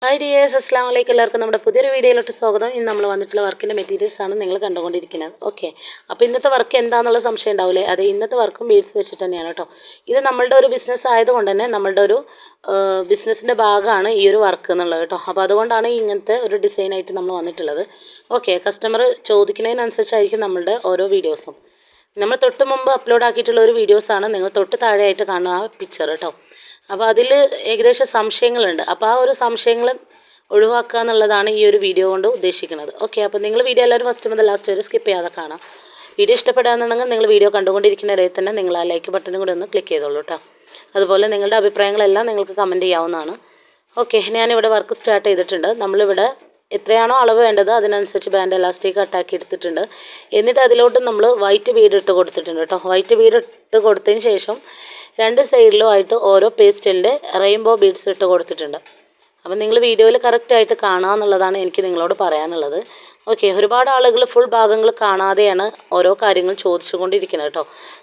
Hi dears, അസ്സാം വലൈക്കും. എല്ലാവർക്കും നമ്മുടെ പുതിയൊരു വീഡിയോയിലോട്ട് സ്വാഗതം. ഇന്ന് നമ്മൾ വന്നിട്ടുള്ള വർക്കിൻ്റെ മെറ്റീരിയൽസാണ് നിങ്ങൾ കണ്ടുകൊണ്ടിരിക്കുന്നത്. ഓക്കെ, അപ്പോൾ ഇന്നത്തെ വർക്ക് എന്താണെന്നുള്ള സംശയം ഉണ്ടാവില്ലേ? അത് ഇന്നത്തെ വർക്കും ബീഡ്സ് വെച്ചിട്ട് തന്നെയാണ് കേട്ടോ. ഇത് നമ്മളുടെ ഒരു ബിസിനസ് ആയതുകൊണ്ട് തന്നെ നമ്മളുടെ ഒരു ബിസിനസ്സിൻ്റെ ഭാഗമാണ് ഈ ഒരു വർക്ക് എന്നുള്ളത് കേട്ടോ. അപ്പോൾ അതുകൊണ്ടാണ് ഇങ്ങനത്തെ ഒരു ഡിസൈനായിട്ട് നമ്മൾ വന്നിട്ടുള്ളത്. ഓക്കെ, കസ്റ്റമർ ചോദിക്കുന്നതിനനുസരിച്ചായിരിക്കും നമ്മളുടെ ഓരോ വീഡിയോസും. നമ്മൾ തൊട്ട് മുമ്പ് അപ്ലോഡ് ആക്കിയിട്ടുള്ള ഒരു വീഡിയോസാണ് നിങ്ങൾ തൊട്ട് താഴെയായിട്ട് കാണുന്ന ആ പിക്ചർ കേട്ടോ. അപ്പോൾ അതിൽ ഏകദേശം സംശയങ്ങളുണ്ട്. അപ്പോൾ ആ ഒരു സംശയങ്ങൾ ഒഴിവാക്കുക എന്നുള്ളതാണ് ഈ ഒരു വീഡിയോ കൊണ്ട് ഉദ്ദേശിക്കുന്നത്. ഓക്കെ, അപ്പോൾ നിങ്ങൾ വീഡിയോ എല്ലാവരും ഫസ്റ്റ് മുതൽ ലാസ്റ്റ് വരെ സ്കിപ്പ് ചെയ്യാതെ കാണാം. വീഡിയോ ഇഷ്ടപ്പെടാന്നുണ്ടെങ്കിൽ നിങ്ങൾ വീഡിയോ കണ്ടുകൊണ്ടിരിക്കുന്ന ഇടയിൽ തന്നെ നിങ്ങൾ ആ ലൈക്ക് ബട്ടണും കൂടി ഒന്ന് ക്ലിക്ക് ചെയ്തോളൂ കേട്ടോ. അതുപോലെ നിങ്ങളുടെ അഭിപ്രായങ്ങളെല്ലാം നിങ്ങൾക്ക് കമൻറ്റ് ചെയ്യാവുന്നതാണ്. ഓക്കെ, ഞാനിവിടെ വർക്ക് സ്റ്റാർട്ട് ചെയ്തിട്ടുണ്ട്. നമ്മളിവിടെ എത്രയാണോ അളവ് വേണ്ടത് അതിനനുസരിച്ച് ബാൻഡ് എലാസ്റ്റിക് കട്ടാക്കി എടുത്തിട്ടുണ്ട്. എന്നിട്ട് അതിലോട്ട് നമ്മൾ വൈറ്റ് ബീഡ് ഇട്ട് കൊടുത്തിട്ടുണ്ട് കേട്ടോ. വൈറ്റ് ബീഡ് ഇട്ട് കൊടുത്തതിന് ശേഷം രണ്ട് സൈഡിലും ആയിട്ട് ഓരോ പേസ്റ്റലിൻ്റെ റെയിൻബോ ബീഡ്സ് ഇട്ട് കൊടുത്തിട്ടുണ്ട്. അപ്പം നിങ്ങൾ വീഡിയോയിൽ കറക്റ്റായിട്ട് കാണുക എന്നുള്ളതാണ് എനിക്ക് നിങ്ങളോട് പറയാനുള്ളത്. ഓക്കെ, ഒരുപാട് ആളുകൾ ഫുൾ ഭാഗങ്ങൾ കാണാതെയാണ് ഓരോ കാര്യങ്ങൾ ചോദിച്ചുകൊണ്ടിരിക്കുന്നത് കേട്ടോ.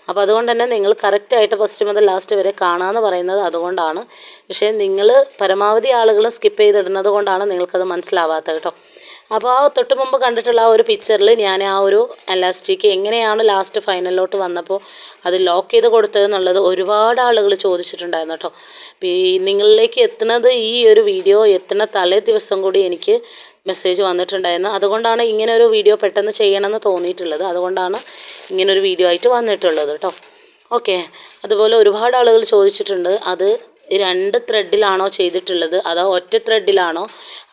അപ്പോൾ അതുകൊണ്ട് തന്നെ നിങ്ങൾ കറക്റ്റായിട്ട് ഫസ്റ്റ് മുതൽ ലാസ്റ്റ് വരെ കാണാമെന്ന് പറയുന്നത് അതുകൊണ്ടാണ്. പക്ഷേ നിങ്ങൾ പരമാവധി ആളുകൾ സ്കിപ്പ് ചെയ്തിടുന്നത് കൊണ്ടാണ് നിങ്ങൾക്കത് മനസ്സിലാവാത്തത് കേട്ടോ. അപ്പോൾ ആ തൊട്ട് മുമ്പ് കണ്ടിട്ടുള്ള ആ ഒരു പിക്ചറിൽ ഞാൻ ആ ഒരു എലാസ്റ്റിക് എങ്ങനെയാണ് ലാസ്റ്റ് ഫൈനലിലോട്ട് വന്നപ്പോൾ അത് ലോക്ക് ചെയ്ത് കൊടുത്തതെന്നുള്ളത് ഒരുപാട് ആളുകൾ ചോദിച്ചിട്ടുണ്ടായിരുന്നു കേട്ടോ. നിങ്ങളിലേക്ക് എത്തുന്നത് ഈ ഒരു വീഡിയോ എത്തുന്ന തലേ ദിവസം കൂടി എനിക്ക് മെസ്സേജ് വന്നിട്ടുണ്ടായിരുന്നു. അതുകൊണ്ടാണ് ഇങ്ങനെ ഒരു വീഡിയോ പെട്ടെന്ന് ചെയ്യണമെന്ന് തോന്നിയിട്ടുള്ളത്. അതുകൊണ്ടാണ് ഇങ്ങനൊരു വീഡിയോ ആയിട്ട് വന്നിട്ടുള്ളത് കേട്ടോ. ഓക്കെ, അതുപോലെ ഒരുപാട് ആളുകൾ ചോദിച്ചിട്ടുണ്ട് അത് രണ്ട് ത്രെഡിലാണോ ചെയ്തിട്ടുള്ളത് അതോ ഒറ്റ ത്രെഡിലാണോ,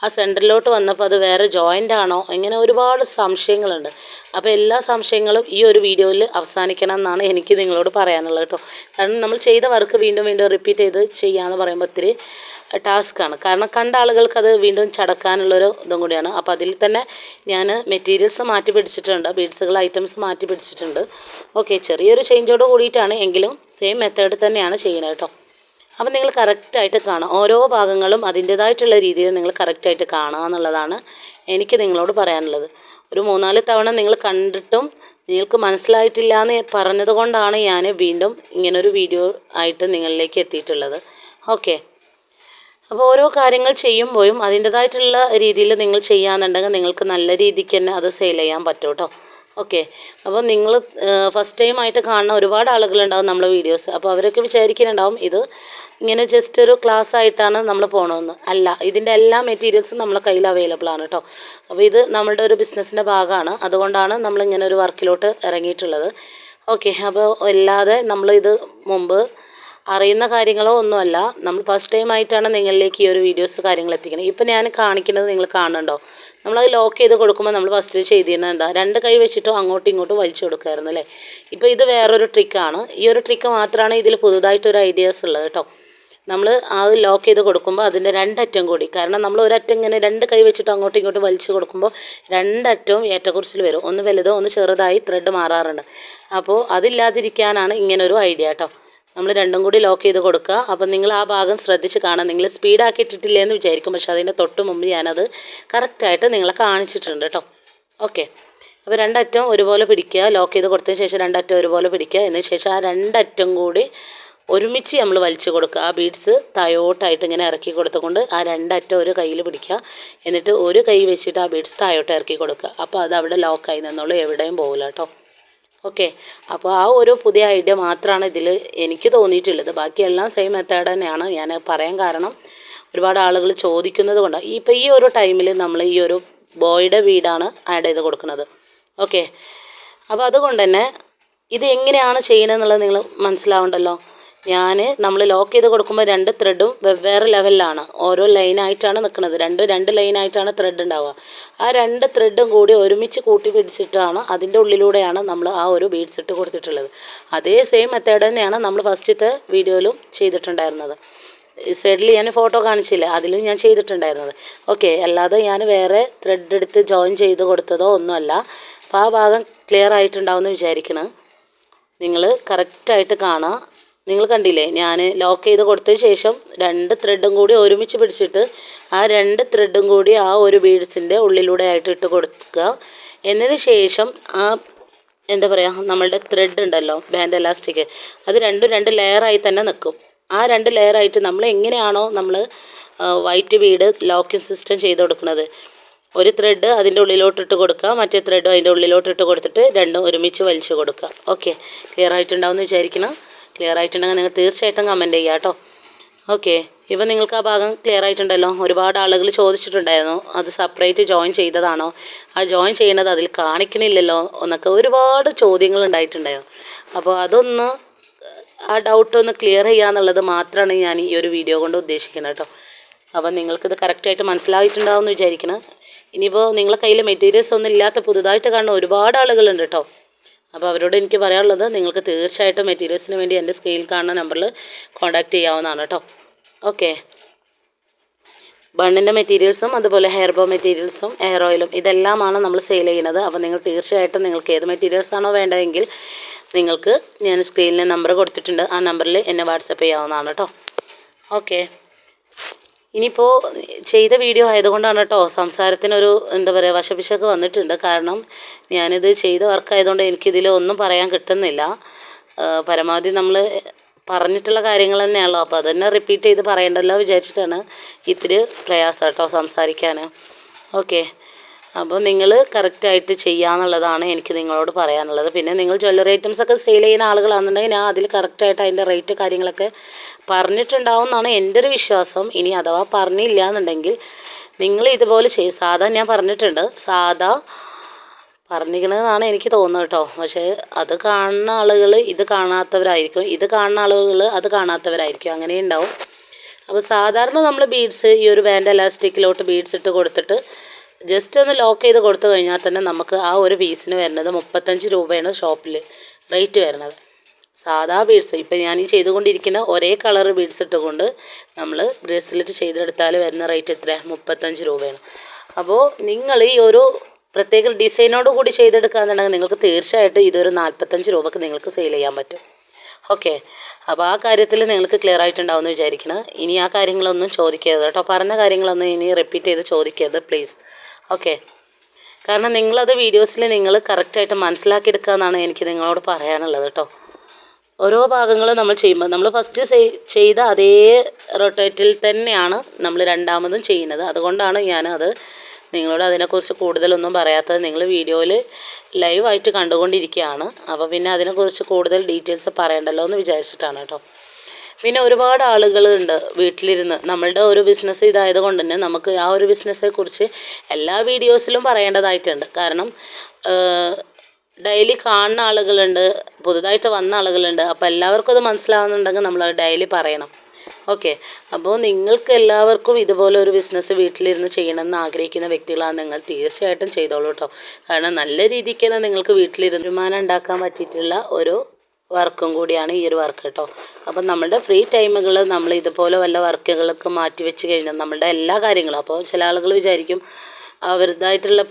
ആ സെൻറ്ററിലോട്ട് വന്നപ്പോൾ അത് വേറെ ജോയിൻ്റ് ആണോ, ഇങ്ങനെ ഒരുപാട് സംശയങ്ങളുണ്ട്. അപ്പോൾ എല്ലാ സംശയങ്ങളും ഈ ഒരു വീഡിയോയിൽ അവസാനിക്കണം എന്നാണ് എനിക്ക് നിങ്ങളോട് പറയാനുള്ളത് കേട്ടോ. കാരണം നമ്മൾ ചെയ്ത വർക്ക് വീണ്ടും വീണ്ടും റിപ്പീറ്റ് ചെയ്ത് ചെയ്യാമെന്ന് പറയുമ്പോൾ ഒത്തിരി ടാസ്ക്കാണ്. കാരണം കണ്ട ആളുകൾക്ക് അത് വീണ്ടും ചടക്കാനുള്ളൊരു ഇതും കൂടിയാണ്. അപ്പോൾ അതിൽ തന്നെ ഞാൻ മെറ്റീരിയൽസ് മാറ്റി പിടിച്ചിട്ടുണ്ട്, ബീഡ്സുകൾ ഐറ്റംസ് മാറ്റി പിടിച്ചിട്ടുണ്ട്. ഓക്കെ, ചെറിയൊരു ചേഞ്ചോട് കൂടിയിട്ടാണ്, എങ്കിലും സെയിം മെത്തേഡ് തന്നെയാണ് ചെയ്യുന്നത് കേട്ടോ. അപ്പം നിങ്ങൾ കറക്റ്റായിട്ട് കാണാം, ഓരോ ഭാഗങ്ങളും അതിൻ്റേതായിട്ടുള്ള രീതിയിൽ നിങ്ങൾ കറക്റ്റായിട്ട് കാണുക എന്നുള്ളതാണ് എനിക്ക് നിങ്ങളോട് പറയാനുള്ളത്. ഒരു 3-4 തവണ നിങ്ങൾ കണ്ടിട്ടും നിങ്ങൾക്ക് മനസ്സിലായിട്ടില്ല എന്ന് പറഞ്ഞത് കൊണ്ടാണ് ഞാൻ വീണ്ടും ഇങ്ങനൊരു വീഡിയോ ആയിട്ട് നിങ്ങളിലേക്ക് എത്തിയിട്ടുള്ളത്. ഓക്കെ, അപ്പോൾ ഓരോ കാര്യങ്ങൾ ചെയ്യുമ്പോഴും അതിൻ്റേതായിട്ടുള്ള രീതിയിൽ നിങ്ങൾ ചെയ്യാന്നുണ്ടെങ്കിൽ നിങ്ങൾക്ക് നല്ല രീതിക്ക് തന്നെ അത് സെയിൽ ചെയ്യാൻ പറ്റും കേട്ടോ. ഓക്കെ, അപ്പോൾ നിങ്ങൾ ഫസ്റ്റ് ടൈം ആയിട്ട് കാണുന്ന ഒരുപാട് ആളുകളുണ്ടാവും നമ്മളെ വീഡിയോസ്. അപ്പോൾ അവരൊക്കെ വിചാരിക്കുന്നുണ്ടാവും ഇത് ഇങ്ങനെ ജസ്റ്റ് ഒരു ക്ലാസ് ആയിട്ടാണ് നമ്മൾ പോകണമെന്ന്. അല്ല, ഇതിൻ്റെ എല്ലാ മെറ്റീരിയൽസും നമ്മളെ കയ്യിൽ അവൈലബിൾ ആണ് കേട്ടോ. അപ്പോൾ ഇത് നമ്മളുടെ ഒരു ബിസിനസ്സിൻ്റെ ഭാഗമാണ്. അതുകൊണ്ടാണ് നമ്മളിങ്ങനെ ഒരു വർക്കിലോട്ട് ഇറങ്ങിയിട്ടുള്ളത്. ഓക്കെ, അപ്പോൾ അല്ലാതെ നമ്മളിത് മുമ്പ് അറിയുന്ന കാര്യങ്ങളോ ഒന്നുമല്ല. നമ്മൾ ഫസ്റ്റ് ടൈം ആയിട്ടാണ് നിങ്ങളിലേക്ക് ഈ ഒരു വീഡിയോസ് കാര്യങ്ങൾ എത്തിക്കുന്നത്. ഇപ്പം ഞാൻ കാണിക്കുന്നത് നിങ്ങൾ കാണുന്നുണ്ടോ? നമ്മളത് ലോക്ക് ചെയ്ത് കൊടുക്കുമ്പോൾ നമ്മൾ ഫസ്റ്റ് ചെയ്തിരുന്നത് എന്താ, രണ്ട് കൈ വെച്ചിട്ടോ അങ്ങോട്ടും ഇങ്ങോട്ടും വലിച്ചു കൊടുക്കായിരുന്നു അല്ലേ. ഇപ്പോൾ ഇത് വേറൊരു ട്രിക്കാണ്. ഈ ഒരു ട്രിക്ക് മാത്രമാണ് ഇതിൽ പുതുതായിട്ടൊരു ഐഡിയാസ് ഉള്ളത് കേട്ടോ. നമ്മൾ അത് ലോക്ക് ചെയ്ത് കൊടുക്കുമ്പോൾ അതിൻ്റെ രണ്ടറ്റം കൂടി, കാരണം നമ്മൾ ഒരറ്റം ഇങ്ങനെ രണ്ട് കൈ വെച്ചിട്ട് അങ്ങോട്ടും ഇങ്ങോട്ടും വലിച്ചു കൊടുക്കുമ്പോൾ രണ്ടറ്റവും ഏറ്റക്കുറിച്ചിൽ വരും. ഒന്ന് വലുതോ ഒന്ന് ചെറുതായി ത്രെഡ് മാറാറുണ്ട്. അപ്പോൾ അതില്ലാതിരിക്കാനാണ് ഇങ്ങനൊരു ഐഡിയ കേട്ടോ. നമ്മൾ രണ്ടും കൂടി ലോക്ക് ചെയ്ത് കൊടുക്കുക. അപ്പം നിങ്ങൾ ആ ഭാഗം ശ്രദ്ധിച്ച് കാണാം. നിങ്ങൾ സ്പീഡാക്കി ഇട്ടിട്ടില്ലേ എന്ന് വിചാരിക്കും, പക്ഷേ അതിൻ്റെ തൊട്ട് മുമ്പ് ഞാനത് കറക്റ്റായിട്ട് നിങ്ങളെ കാണിച്ചിട്ടുണ്ട് കേട്ടോ. ഓക്കെ, അപ്പോൾ രണ്ടറ്റം ഒരുപോലെ പിടിക്കുക, ലോക്ക് ചെയ്ത് കൊടുത്തതിന് ശേഷം രണ്ടറ്റം ഒരുപോലെ പിടിക്കുക. എന്നതിന് ശേഷം ആ രണ്ടറ്റം കൂടി ഒരുമിച്ച് നമ്മൾ വലിച്ചു കൊടുക്കുക. ആ ബീഡ്സ് താഴോട്ടായിട്ട് ഇങ്ങനെ ഇറക്കി കൊടുത്തുകൊണ്ട് ആ രണ്ടറ്റം ഒരു കയ്യിൽ പിടിക്കുക. എന്നിട്ട് ഒരു കൈ വെച്ചിട്ട് ആ ബീഡ്സ് താഴോട്ട് ഇറക്കി കൊടുക്കുക. അപ്പോൾ അത് അവിടെ ലോക്കായി നിന്നുള്ളൂ, എവിടെയും പോകില്ല കേട്ടോ. ഓക്കെ, അപ്പോൾ ആ ഒരു പുതിയ ഐഡിയ മാത്രമാണ് ഇതിൽ എനിക്ക് തോന്നിയിട്ടുള്ളത്. ബാക്കിയെല്ലാം സെയിം മെത്തേഡ് തന്നെയാണ്. ഞാൻ പറയാൻ കാരണം ഒരുപാട് ആളുകൾ ചോദിക്കുന്നത് കൊണ്ടാണ്. ഇപ്പോൾ ഈ ഒരു ടൈമിൽ നമ്മൾ ഈ ഒരു ബോയുടെ വീടാണ് ആഡ് ചെയ്ത് കൊടുക്കുന്നത്. ഓക്കെ, അപ്പോൾ അതുകൊണ്ട് തന്നെ ഇത് എങ്ങനെയാണ് ചെയ്യുന്നതെന്നുള്ളത് നിങ്ങൾ മനസ്സിലാവുണ്ടല്ലോ. നമ്മൾ ലോക്ക് ചെയ്ത് കൊടുക്കുമ്പോൾ രണ്ട് ത്രെഡും വെവ്വേറെ ലെവലിലാണ്, ഓരോ ലൈനായിട്ടാണ് നിൽക്കുന്നത്. രണ്ട് ലൈനായിട്ടാണ് ത്രെഡ് ഉണ്ടാവുക. ആ രണ്ട് ത്രെഡും കൂടി ഒരുമിച്ച് കൂട്ടി പിടിച്ചിട്ടാണ് അതിൻ്റെ ഉള്ളിലൂടെയാണ് നമ്മൾ ആ ഒരു ബീഡ്സ് ഇട്ട് കൊടുത്തിട്ടുള്ളത്. അതേ സെയിം മെത്തേഡ് തന്നെയാണ് നമ്മൾ ഫസ്റ്റത്തെ വീഡിയോയിലും ചെയ്തിട്ടുണ്ടായിരുന്നത്. ഈ സൈഡിൽ ഞാൻ ഫോട്ടോ കാണിച്ചില്ല, അതിലും ഞാൻ ചെയ്തിട്ടുണ്ടായിരുന്നത്. ഓക്കെ, അല്ലാതെ ഞാൻ വേറെ ത്രെഡ് എടുത്ത് ജോയിൻ ചെയ്ത് കൊടുത്തതോ ഒന്നുമല്ല. അപ്പോൾ ആ ഭാഗം ക്ലിയർ ആയിട്ടുണ്ടാവുമെന്ന് വിചാരിക്കണം. നിങ്ങൾ കറക്റ്റായിട്ട് കാണുക. നിങ്ങൾ കണ്ടില്ലേ, ഞാൻ ലോക്ക് ചെയ്ത് കൊടുത്തതിന് ശേഷം രണ്ട് ത്രെഡും കൂടി ഒരുമിച്ച് പിടിച്ചിട്ട് ആ രണ്ട് ത്രെഡും കൂടി ആ ഒരു ബീഡ്സിൻ്റെ ഉള്ളിലൂടെ ആയിട്ട് ഇട്ട് കൊടുക്കുക. എന്നതിന് ശേഷം ആ എന്താ പറയുക, നമ്മളുടെ ത്രെഡ് ഉണ്ടല്ലോ, ബാൻഡ് എലാസ്റ്റിക്, അത് രണ്ട് ലെയറായി തന്നെ നിൽക്കും. ആ രണ്ട് ലെയറായിട്ട് നമ്മൾ എങ്ങനെയാണോ നമ്മൾ വൈറ്റ് ബീഡ് ലോക്കിംഗ് സിസ്റ്റം ചെയ്ത് കൊടുക്കുന്നത്. ഒരു ത്രെഡ് അതിൻ്റെ ഉള്ളിലോട്ടിട്ട് കൊടുക്കുക, മറ്റേ ത്രെഡും അതിൻ്റെ ഉള്ളിലോട്ടിട്ട് കൊടുത്തിട്ട് രണ്ടും ഒരുമിച്ച് വലിച്ചു കൊടുക്കുക. ഓക്കെ, ക്ലിയർ ആയിട്ടുണ്ടാവുമെന്ന് വിചാരിക്കണം. ക്ലിയർ ആയിട്ടുണ്ടെങ്കിൽ നിങ്ങൾ തീർച്ചയായിട്ടും കമൻറ്റ് ചെയ്യുക കേട്ടോ. ഓക്കെ, ഇപ്പം നിങ്ങൾക്ക് ആ ഭാഗം ക്ലിയർ ആയിട്ടുണ്ടല്ലോ. ഒരുപാട് ആളുകൾ ചോദിച്ചിട്ടുണ്ടായിരുന്നു അത് സെപ്പറേറ്റ് ജോയിൻ ചെയ്തതാണോ, ആ ജോയിൻ ചെയ്യുന്നത് അതിൽ കാണിക്കണില്ലല്ലോ എന്നൊക്കെ ഒരുപാട് ചോദ്യങ്ങൾ ഉണ്ടായിട്ടുണ്ടായിരുന്നു. അപ്പോൾ അതൊന്ന് ആ ഡൗട്ടൊന്ന് ക്ലിയർ ചെയ്യുക എന്നുള്ളത് മാത്രമാണ് ഞാൻ ഈ ഒരു വീഡിയോ കൊണ്ട് ഉദ്ദേശിക്കുന്നത് കേട്ടോ. അപ്പം നിങ്ങൾക്കിത് കറക്റ്റായിട്ട് മനസ്സിലായിട്ടുണ്ടാവുമെന്ന് വിചാരിക്കണം. ഇനിയിപ്പോൾ നിങ്ങളുടെ കയ്യിൽ മെറ്റീരിയൽസ് ഒന്നും ഇല്ലാത്ത പുതുതായിട്ട് കാണുന്ന ഒരുപാട് ആളുകളുണ്ട് കേട്ടോ. അപ്പോൾ അവരോട് എനിക്ക് പറയാനുള്ളത്, നിങ്ങൾക്ക് തീർച്ചയായിട്ടും മെറ്റീരിയൽസിന് വേണ്ടി എൻ്റെ സ്ക്രീനിൽ കാണുന്ന നമ്പറിൽ കോൺടാക്റ്റ് ചെയ്യാവുന്നതാണ് കേട്ടോ. ഓക്കെ, ബണ്ണിൻ്റെ മെറ്റീരിയൽസും അതുപോലെ ഹെയർ ബോ മെറ്റീരിയൽസും ഹെയർ ഓയിലും ഇതെല്ലാമാണ് നമ്മൾ സെയിൽ ചെയ്യുന്നത്. അപ്പോൾ നിങ്ങൾ തീർച്ചയായിട്ടും നിങ്ങൾക്ക് ഏത് മെറ്റീരിയൽസാണോ വേണ്ടതെങ്കിൽ നിങ്ങൾക്ക് ഞാൻ സ്ക്രീനിൽ നമ്പർ കൊടുത്തിട്ടുണ്ട്, ആ നമ്പറിൽ എന്നെ വാട്സപ്പ് ചെയ്യാവുന്നതാണ് കേട്ടോ. ഓക്കെ, ഇനിയിപ്പോൾ ചെയ്ത വീഡിയോ ആയതുകൊണ്ടാണ് കേട്ടോ സംസാരത്തിനൊരു എന്താ പറയുക വശപിശക്ക് വന്നിട്ടുണ്ട്. കാരണം ഞാനിത് ചെയ്ത വർക്കായതുകൊണ്ട് എനിക്കിതിൽ ഒന്നും പറയാൻ കിട്ടുന്നില്ല. പരമാവധി നമ്മൾ പറഞ്ഞിട്ടുള്ള കാര്യങ്ങൾ തന്നെയാണല്ലോ, അപ്പോൾ അത് തന്നെ റിപ്പീറ്റ് ചെയ്ത് പറയണ്ടല്ലോ വിചാരിച്ചിട്ടാണ് ഇത്തിരി പ്രയാസം കേട്ടോ സംസാരിക്കാൻ. ഓക്കെ, അപ്പോൾ നിങ്ങൾ കറക്റ്റായിട്ട് ചെയ്യാന്നുള്ളതാണ് എനിക്ക് നിങ്ങളോട് പറയാനുള്ളത്. പിന്നെ നിങ്ങൾ ജ്വല്ലറി ഐറ്റംസ് ഒക്കെ സെയിൽ ചെയ്യുന്ന ആളുകളാണെന്നുണ്ടെങ്കിൽ ഞാൻ അതിൽ കറക്റ്റായിട്ട് അതിൻ്റെ റേറ്റ് കാര്യങ്ങളൊക്കെ പറഞ്ഞിട്ടുണ്ടാവും എന്നാണ് എൻ്റെ ഒരു വിശ്വാസം. ഇനി അഥവാ പറഞ്ഞില്ല എന്നുണ്ടെങ്കിൽ നിങ്ങൾ ഇതുപോലെ സാധാ ഞാൻ പറഞ്ഞിട്ടുണ്ട്, സാധാ പറഞ്ഞിരിക്കണമെന്നാണ് എനിക്ക് തോന്നുന്നത് കേട്ടോ. പക്ഷേ അത് കാണുന്ന ആളുകൾ ഇത് കാണാത്തവരായിരിക്കും, ഇത് കാണുന്ന ആളുകൾ അത് കാണാത്തവരായിരിക്കും, അങ്ങനെ ഉണ്ടാവും. അപ്പോൾ സാധാരണ നമ്മൾ ബീഡ്സ് ഈ ഒരു ബാൻഡ് എലാസ്റ്റിക്കിലോട്ട് ബീഡ്സ് ഇട്ട് കൊടുത്തിട്ട് ജസ്റ്റ് ഒന്ന് ലോക്ക് ചെയ്ത് കൊടുത്തു കഴിഞ്ഞാൽ തന്നെ നമുക്ക് ആ ഒരു പീസിന് വരുന്നത് 35 രൂപയാണ് ഷോപ്പിൽ റേറ്റ് വരുന്നത്. സാധാ ബീഡ്സ് ഇപ്പം ഞാൻ ഈ ചെയ്തുകൊണ്ടിരിക്കുന്ന ഒരേ കളർ ബീഡ്സ് ഇട്ടുകൊണ്ട് നമ്മൾ ബ്രേസ്ലെറ്റ് ചെയ്തെടുത്താൽ വരുന്ന റേറ്റ് എത്ര? 35 രൂപയാണ്. അപ്പോൾ നിങ്ങൾ ഈ ഒരു പ്രത്യേക ഡിസൈനോട് കൂടി ചെയ്തെടുക്കുകയെന്നുണ്ടെങ്കിൽ നിങ്ങൾക്ക് തീർച്ചയായിട്ടും ഇതൊരു 45 രൂപക്ക് നിങ്ങൾക്ക് സെയിൽ ചെയ്യാൻ പറ്റും. ഓക്കെ, അപ്പോൾ ആ കാര്യത്തിൽ നിങ്ങൾക്ക് ക്ലിയർ ആയിട്ടുണ്ടാവുമെന്ന് വിചാരിക്കണം. ഇനി ആ കാര്യങ്ങളൊന്നും ചോദിക്കരുത് കേട്ടോ, പറഞ്ഞ കാര്യങ്ങളൊന്നും ഇനി റിപ്പീറ്റ് ചെയ്ത് ചോദിക്കരുത് പ്ലീസ്. ഓക്കെ, കാരണം നിങ്ങളത് വീഡിയോസിൽ നിങ്ങൾ കറക്റ്റായിട്ട് മനസ്സിലാക്കിയെടുക്കുക എന്നാണ് എനിക്ക് നിങ്ങളോട് പറയാനുള്ളത് കേട്ടോ. ഓരോ ഭാഗങ്ങളും നമ്മൾ ചെയ്യുമ്പോൾ നമ്മൾ ഫസ്റ്റ് ചെയ്ത അതേ റൊട്ടേറ്റിൽ തന്നെയാണ് നമ്മൾ രണ്ടാമതും ചെയ്യുന്നത്. അതുകൊണ്ടാണ് ഞാനത് നിങ്ങളോട് അതിനെക്കുറിച്ച് കൂടുതലൊന്നും പറയാത്തത്. നിങ്ങൾ വീഡിയോയിൽ ലൈവായിട്ട് കണ്ടുകൊണ്ടിരിക്കുകയാണ്, അപ്പോൾ പിന്നെ അതിനെക്കുറിച്ച് കൂടുതൽ ഡീറ്റെയിൽസ് പറയണ്ടല്ലോ എന്ന് വിചാരിച്ചിട്ടാണ് കേട്ടോ. പിന്നെ ഒരുപാട് ആളുകളുണ്ട് വീട്ടിലിരുന്ന് നമ്മളുടെ ഒരു ബിസിനസ് ഇതായതുകൊണ്ട് തന്നെ നമുക്ക് ആ ഒരു ബിസിനസ്സെക്കുറിച്ച് എല്ലാ വീഡിയോസിലും പറയേണ്ടതായിട്ടുണ്ട്. കാരണം ഡെയിലി കാണുന്ന ആളുകളുണ്ട്, പുതുതായിട്ട് വന്ന ആളുകളുണ്ട്. അപ്പോൾ എല്ലാവർക്കും അത് മനസ്സിലാവുന്നുണ്ടെങ്കിൽ നമ്മൾ ഡെയിലി പറയണം. ഓക്കെ, അപ്പോൾ നിങ്ങൾക്ക് എല്ലാവർക്കും ഇതുപോലെ ഒരു ബിസിനസ് വീട്ടിലിരുന്ന് ചെയ്യണമെന്ന് ആഗ്രഹിക്കുന്ന വ്യക്തികളാണ് നിങ്ങൾ, തീർച്ചയായിട്ടും ചെയ്തോളൂ കേട്ടോ. കാരണം നല്ല രീതിക്ക് തന്നെ നിങ്ങൾക്ക് വീട്ടിലിരുന്ന് വരുമാനം ഉണ്ടാക്കാൻ പറ്റിയിട്ടുള്ള ഒരു വർക്കും കൂടിയാണ് ഈ ഒരു വർക്ക് കേട്ടോ. അപ്പം നമ്മുടെ ഫ്രീ ടൈമുകൾ നമ്മൾ ഇതുപോലെ വല്ല വർക്കുകൾക്ക് മാറ്റി വെച്ച് കഴിഞ്ഞാൽ നമ്മളുടെ എല്ലാ കാര്യങ്ങളും, അപ്പോൾ ചില ആളുകൾ വിചാരിക്കും അവരുടേതായിട്ടുള്ള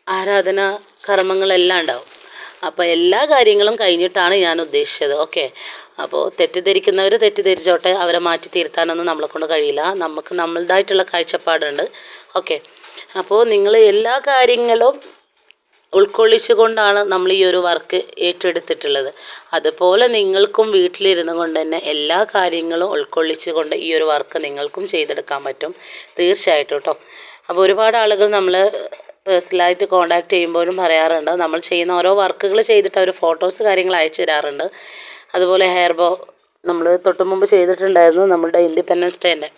ആരാധന കർമ്മങ്ങളെല്ലാം ഉണ്ടാവും. അപ്പോൾ എല്ലാ കാര്യങ്ങളും കഴിഞ്ഞിട്ടാണ് ഞാൻ ഉദ്ദേശിച്ചത്. ഓക്കെ, അപ്പോൾ തെറ്റിദ്ധരിക്കുന്നവർ തെറ്റിദ്ധരിച്ചോട്ടെ, അവരെ മാറ്റി തിരുത്താനൊന്നും നമ്മളെ കൊണ്ട് കഴിയില്ല. നമുക്ക് നമ്മളുടേതായിട്ടുള്ള കാഴ്ചപ്പാടുണ്ട്. ഓക്കെ, അപ്പോൾ നിങ്ങൾ എല്ലാ കാര്യങ്ങളും ഉൾക്കൊള്ളിച്ചു കൊണ്ടാണ് നമ്മൾ ഈ ഒരു വർക്ക് ഏറ്റെടുത്തിട്ടുള്ളത്. അതുപോലെ നിങ്ങൾക്കും വീട്ടിലിരുന്നു കൊണ്ട് തന്നെ എല്ലാ കാര്യങ്ങളും ഉൾക്കൊള്ളിച്ചു കൊണ്ട് ഈ ഒരു വർക്ക് നിങ്ങൾക്കും ചെയ്തെടുക്കാൻ പറ്റും തീർച്ചയായിട്ടും കേട്ടോ. അപ്പോൾ ഒരുപാട് ആളുകൾ നമ്മൾ പേഴ്സണലായിട്ട് കോൺടാക്റ്റ് ചെയ്യുമ്പോഴും പറയാറുണ്ട്, നമ്മൾ ചെയ്യുന്ന ഓരോ വർക്കുകൾ ചെയ്തിട്ട് അവർ ഫോട്ടോസ് കാര്യങ്ങൾ അയച്ചു തരാറുണ്ട്. അതുപോലെ ഹെയർ ബോ നമ്മൾ തൊട്ട് മുമ്പ് ചെയ്തിട്ടുണ്ടായിരുന്നു നമ്മളുടെ ഇൻഡിപെൻഡൻസ് ഡേൻ്റെ,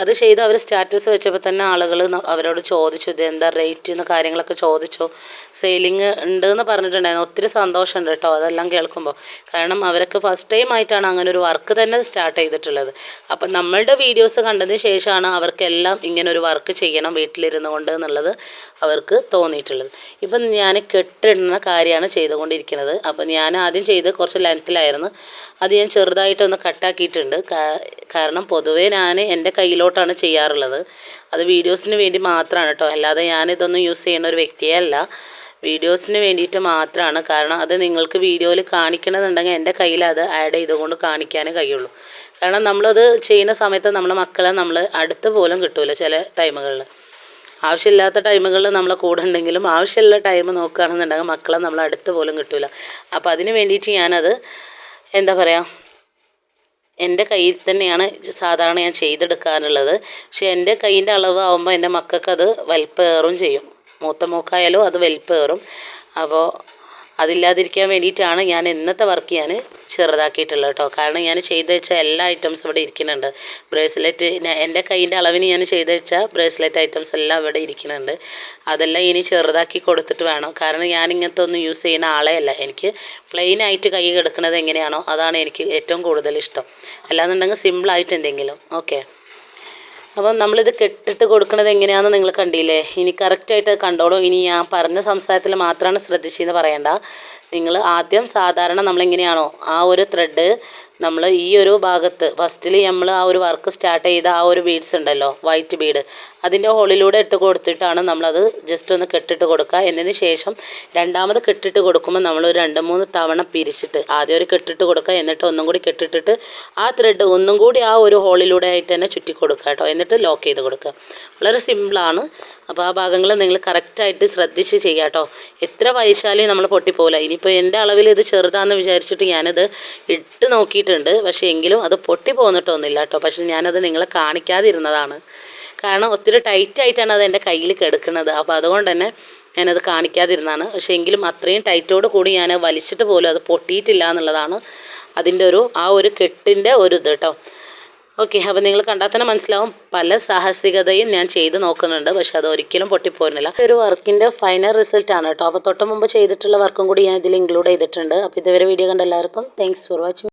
അത് ചെയ്ത് അവർ സ്റ്റാറ്റസ് വെച്ചപ്പോൾ തന്നെ ആളുകൾ അവരോട് ചോദിച്ചു ഇതെന്താ റേറ്റ് എന്ന് കാര്യങ്ങളൊക്കെ ചോദിച്ചു. സെയിലിങ് ഉണ്ട് എന്ന് പറഞ്ഞിട്ടുണ്ടായിരുന്നു. ഒത്തിരി സന്തോഷമുണ്ട് കേട്ടോ അതെല്ലാം കേൾക്കുമ്പോൾ. കാരണം അവരൊക്കെ ഫസ്റ്റ് ടൈം ആയിട്ടാണ് അങ്ങനെ ഒരു വർക്ക് തന്നെ സ്റ്റാർട്ട് ചെയ്തിട്ടുള്ളത്. അപ്പം നമ്മളുടെ വീഡിയോസ് കണ്ടതിന് ശേഷമാണ് അവർക്കെല്ലാം ഇങ്ങനൊരു വർക്ക് ചെയ്യണം വീട്ടിലിരുന്നു കൊണ്ട് എന്നുള്ളത് അവർക്ക് തോന്നിയിട്ടുള്ളത്. ഇപ്പം ഞാൻ കെട്ടിടുന്ന കാര്യമാണ് ചെയ്തുകൊണ്ടിരിക്കുന്നത്. അപ്പം ഞാൻ ആദ്യം ചെയ്ത് കുറച്ച് ലെങ്ത്തിലായിരുന്നു, അത് ഞാൻ ചെറുതായിട്ടൊന്ന് കട്ടാക്കിയിട്ടുണ്ട്. കാരണം പൊതുവേ ഞാൻ എൻ്റെ കയ്യിലോട്ടാണ് ചെയ്യാറുള്ളത്. അത് വീഡിയോസിന് വേണ്ടി മാത്രമാണ് കേട്ടോ, അല്ലാതെ ഞാനിതൊന്നും യൂസ് ചെയ്യുന്ന ഒരു വ്യക്തിയേ അല്ല. വീഡിയോസിന് വേണ്ടിയിട്ട് മാത്രമാണ്. കാരണം അത് നിങ്ങൾക്ക് വീഡിയോയിൽ കാണിക്കണമെന്നുണ്ടെങ്കിൽ എൻ്റെ കയ്യിൽ അത് ആഡ് ചെയ്തുകൊണ്ട് കാണിക്കാനേ കഴിയുള്ളൂ. കാരണം നമ്മളത് ചെയ്യുന്ന സമയത്ത് നമ്മളെ മക്കളെ നമ്മൾ അടുത്ത് പോലും കിട്ടൂല ചില ടൈമുകളിൽ. ആവശ്യമില്ലാത്ത ടൈമുകളിൽ നമ്മളെ കൂടെ ഉണ്ടെങ്കിലും ആവശ്യമുള്ള ടൈം നോക്കുകയാണെന്നുണ്ടെങ്കിൽ മക്കളെ നമ്മൾ അടുത്ത് പോലും കിട്ടൂല. അപ്പോൾ അതിന് വേണ്ടിയിട്ട് ഞാനത് എന്താ പറയുക എൻ്റെ കയ്യിൽ തന്നെയാണ് സാധാരണ ഞാൻ ചെയ്തെടുക്കാറുള്ളത്. പക്ഷേ എൻ്റെ കയ്യിൻ്റെ അളവ് ആകുമ്പോൾ എൻ്റെ മക്കൾക്കത് വലിപ്പേറും ചെയ്യും. മൂത്ത മോക്കായാലും അത് വലിപ്പേറും. അപ്പോൾ അതില്ലാതിരിക്കാൻ വേണ്ടിയിട്ടാണ് ഞാൻ ഇന്നത്തെ വർക്ക് ഞാൻ ചെറുതാക്കിയിട്ടുള്ളത് കേട്ടോ. കാരണം ഞാൻ ചെയ്ത് വെച്ച എല്ലാ ഐറ്റംസും ഇവിടെ ഇരിക്കുന്നുണ്ട്. ബ്രേസ്ലെറ്റ് എൻ്റെ കയ്യിൻ്റെ അളവിന് ഞാൻ ചെയ്ത് വെച്ച ബ്രേസ്ലെറ്റ് ഐറ്റംസ് എല്ലാം ഇവിടെ ഇരിക്കുന്നുണ്ട്. അതെല്ലാം ഇനി ചെറുതാക്കി കൊടുത്തിട്ട് വേണം. കാരണം ഞാൻ ഇങ്ങനത്തെ ഒന്നും യൂസ് ചെയ്യുന്ന ആളേ അല്ല. എനിക്ക് പ്ലെയിനായിട്ട് കൈ കിടക്കുന്നത് എങ്ങനെയാണോ അതാണ് എനിക്ക് ഏറ്റവും കൂടുതൽ ഇഷ്ടം. അല്ലാന്നുണ്ടെങ്കിൽ സിമ്പിളായിട്ട് എന്തെങ്കിലും. ഓക്കെ, അപ്പം നമ്മളിത് കെട്ടിട്ട് കൊടുക്കുന്നത് എങ്ങനെയാണെന്ന് നിങ്ങൾ കണ്ടില്ലേ. ഇനി കറക്റ്റായിട്ട് കണ്ടോളൂ. ഇനി ഞാൻ പറഞ്ഞ സംസാരത്തിൽ മാത്രമാണ് ശ്രദ്ധിച്ചെന്ന് പറയണ്ട. നിങ്ങൾ ആദ്യം സാധാരണ നമ്മളെങ്ങനെയാണോ ആ ഒരു ത്രെഡ് നമ്മൾ ഈ ഒരു ഭാഗത്ത് ഫസ്റ്റിൽ നമ്മൾ ആ ഒരു വർക്ക് സ്റ്റാർട്ട് ചെയ്ത ആ ഒരു ബീഡ്സ് ഉണ്ടല്ലോ, വൈറ്റ് ബീഡ്, അതിൻ്റെ ഹോളിലൂടെ ഇട്ട് കൊടുത്തിട്ടാണ് നമ്മളത് ജസ്റ്റ് ഒന്ന് കെട്ടിട്ട് കൊടുക്കുക. എന്നതിന് ശേഷം രണ്ടാമത് കെട്ടിട്ട് കൊടുക്കുമ്പോൾ നമ്മൾ ഒരു 2-3 തവണ പിരിച്ചിട്ട് ആദ്യം ഒരു കെട്ടിട്ട് കൊടുക്കുക, എന്നിട്ട് ഒന്നും കൂടി കെട്ടിട്ടിട്ട് ആ ത്രെഡ് ഒന്നും കൂടി ആ ഒരു ഹോളിലൂടെ ആയിട്ട് തന്നെ ചുറ്റി കൊടുക്കുക കേട്ടോ. എന്നിട്ട് ലോക്ക് ചെയ്ത് കൊടുക്കുക. വളരെ സിമ്പിളാണ്. അപ്പോൾ ആ ഭാഗങ്ങൾ നിങ്ങൾ കറക്റ്റായിട്ട് ശ്രദ്ധിച്ച് ചെയ്യുക കേട്ടോ. എത്ര വൈശാലും നമ്മൾ പൊട്ടിപ്പോകില്ല. ഇനിയിപ്പോൾ എൻ്റെ അളവിൽ ഇത് ചെറുതാണെന്ന് വിചാരിച്ചിട്ട് ഞാനത് ഇട്ട് നോക്കിയിട്ടുണ്ട്. പക്ഷേ എങ്കിലും അത് പൊട്ടി പോന്നിട്ടൊന്നുമില്ല കേട്ടോ. പക്ഷേ ഞാനത് നിങ്ങളെ കാണിക്കാതിരുന്നതാണ്. കാരണം ഒത്തിരി ടൈറ്റായിട്ടാണ് അത് എൻ്റെ കയ്യിൽ കിടക്കുന്നത്. അപ്പോൾ അതുകൊണ്ട് തന്നെ ഞാനത് കാണിക്കാതിരുന്നതാണ്. പക്ഷേ എങ്കിലും അത്രയും ടൈറ്റോട് കൂടി ഞാൻ വലിച്ചിട്ട് പോലും അത് പൊട്ടിയിട്ടില്ല എന്നുള്ളതാണ് അതിൻ്റെ ആ ഒരു കെട്ടിൻ്റെ ഒരു ഇത് കേട്ടോ. ഓക്കെ, അപ്പോൾ നിങ്ങൾ കണ്ടാൽ തന്നെ മനസ്സിലാവും പല സാഹസികതയും ഞാൻ ചെയ്ത് നോക്കുന്നുണ്ട്. പക്ഷെ അത് ഒരിക്കലും പൊട്ടിപ്പോരുന്നില്ല. ഒരു വർക്കിൻ്റെ ഫൈനൽ റിസൾട്ടാണ് കേട്ടോ. അപ്പോൾ തൊട്ട് മുമ്പ് ചെയ്തിട്ടുള്ള വർക്കും കൂടി ഞാൻ ഇതിൽ ഇൻക്ലൂഡ് ചെയ്തിട്ടുണ്ട്. അപ്പോൾ ഇതുവരെ വീഡിയോ കണ്ട എല്ലാവർക്കും താങ്ക്സ് ഫോർ വാച്ചിങ്.